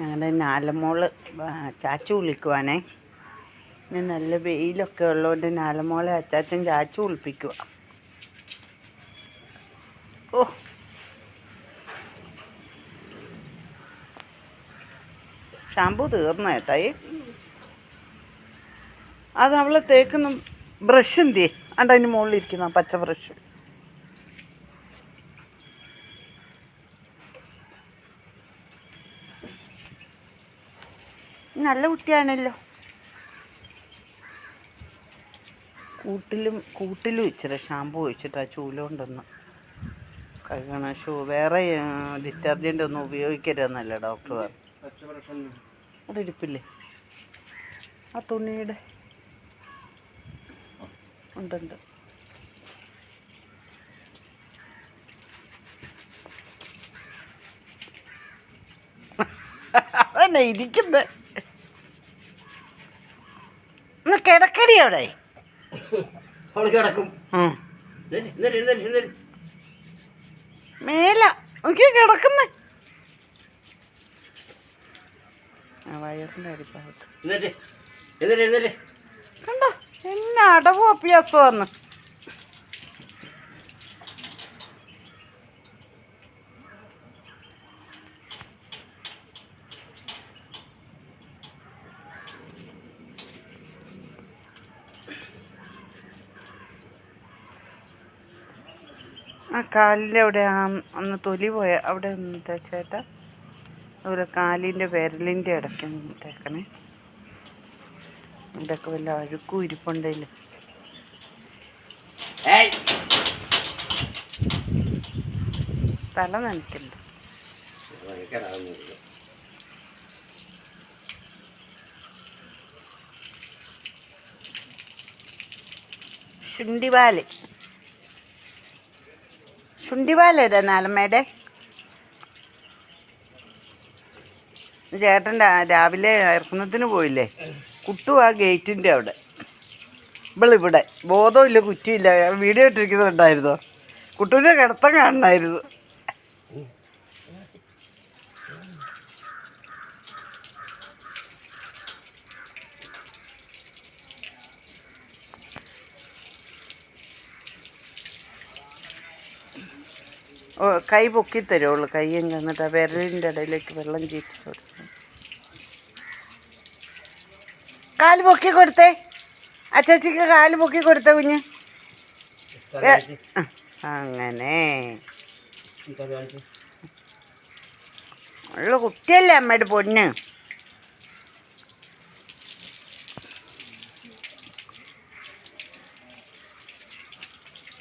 ഞങ്ങളുടെ നാലമോള് ചാച്ചു കുളിക്കുവാണേ. പിന്നെ നല്ല വെയിലൊക്കെ ഉള്ളതുകൊണ്ട് നാലമോളെ അച്ചാച്ചൻ ചാച്ചു കുളിപ്പിക്കുക. ഓ ഷാമ്പു തീർന്നു കേട്ടായി. അത് അവളെ തേക്കുന്ന ബ്രഷ് എന്തിയേ? അണ്ട അതിന് മുകളിലിരിക്കുന്ന പച്ച ബ്രഷ്. നല്ല കുട്ടിയാണല്ലോ. കൂട്ടിലും ഇച്ചിരി ഷാമ്പു ഒഴിച്ചിട്ട് ചൂലുകൊണ്ടൊന്ന് കഴുകണം. വേറെ ഡിറ്റർജൻ്റ് ഒന്നും ഉപയോഗിക്കരുതെന്നല്ലേ ഡോക്ടർ പറഞ്ഞു. അവിടെ ഇരിപ്പില്ലേ ആ തുണിയുടെ? ഉണ്ടുണ്ട്. അതന്നെ ഇരിക്കുന്നത്. ഒന്ന് കിടക്കടി അവിടെ. മേല നോക്കി കിടക്കുന്നേ. വയറിൻ്റെ അടിഭാഗത്ത് കണ്ടോ എന്നാ അടവും അഭ്യാസമാന്ന്. ആ കാലിൻ്റെ അവിടെ അന്ന് തൊലി പോയ അവിടെ ഒന്ന് തേച്ചേട്ടാ. അതുപോലെ കാലിൻ്റെ വിരലിൻ്റെ ഇടയ്ക്ക് തേക്കണേ. ഇവിടെയൊക്കെ വല്ല അഴുക്കും ഇരിപ്പുണ്ടല്ലോ. തല നനയ്ക്കണ്ട. ശുണ്ടിവാലേതാ നാലമ്മയുടെ? ചേട്ടൻ രാവിലെ ഇറക്കുന്നതിന് പോയില്ലേ? കുട്ടു ആ ഗേറ്റിൻ്റെ അവിടെ, ഇവളിവിടെ. ബോധമില്ല, കുറ്റിയില്ല. വീഡിയോ ഇട്ടിരിക്കുന്നുണ്ടായിരുന്നോ? കുട്ടുവിൻ്റെ കിടത്തം കാണണമായിരുന്നു. ഓ കൈ പൊക്കി തരുള്ളൂ. കയ്യും എന്നിട്ട് ആ വിരലിൻ്റെ ഇടയിലേക്ക് വെള്ളം ചീറ്റി കൊടുത്തു. കാല് പൊക്കി കൊടുത്തേ. അച്ചാച്ചിക്ക് കാല് പൊക്കി കൊടുത്ത കുഞ്ഞ്. അങ്ങനെ ഉള്ള കുട്ടിയല്ലേ അമ്മയുടെ പൊന്ന്.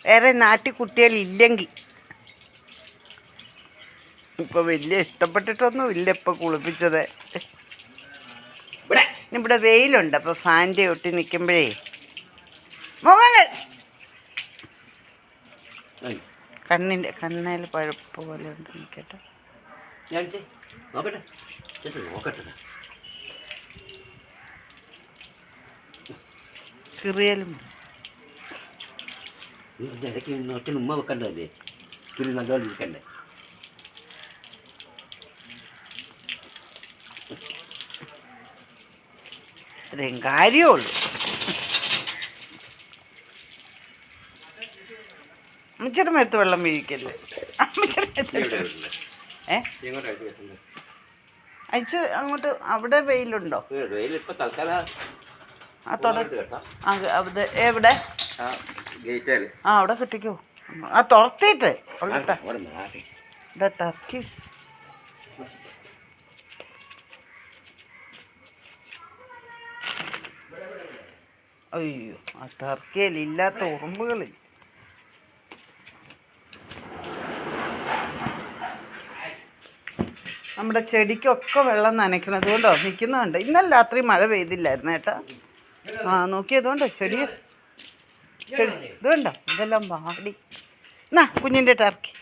വേറെ നാട്ടിൽ കുട്ടികളില്ലെങ്കിൽ ഇപ്പം വലിയ ഇഷ്ടപ്പെട്ടിട്ടൊന്നും ഇല്ല. ഇപ്പം കുളിപ്പിച്ചത് ഇവിടെ വെയിലുണ്ട്. അപ്പോൾ ഫാൻ്റെ ഒട്ടി നിൽക്കുമ്പോഴേ മുഖങ്ങൾ കണ്ണിൽ പഴുപ്പ് പോലെ ഉണ്ട്. നിൽക്കട്ടെ ചെറിയാലും ഇടയ്ക്ക് ഉമ്മ വെക്കണ്ടല്ലേ? തുണി നല്ലോണം ഇരിക്കണ്ടേ? ഇത്രയും കാര്യമുള്ളൂ. അമ്മച്ചിയുടെ മേത്ത് വെള്ളം വീഴിക്കല്ലേ. അയച്ച് അങ്ങോട്ട്. അവിടെ വെയിലുണ്ടോ? എവിടെ? ആ അവിടെ കിട്ടിക്കോ. ആ തുറത്തിട്ട് ടർക്കി. അയ്യോ ആ ടർക്കിയിൽ ഇല്ലാത്ത ഉറുമ്പുകളിൽ. നമ്മുടെ ചെടിക്കൊക്കെ വെള്ളം നനയ്ക്കണത് കൊണ്ടോ നിൽക്കുന്നുണ്ട്. ഇന്നലെ രാത്രി മഴ പെയ്തില്ലായിരുന്നു ഏട്ടാ. ആ നോക്കിയതുകൊണ്ടോ ചെടി ഇതുകൊണ്ടോ ഇതെല്ലാം വാടി. എന്നാ കുഞ്ഞിൻ്റെ ടർക്കി.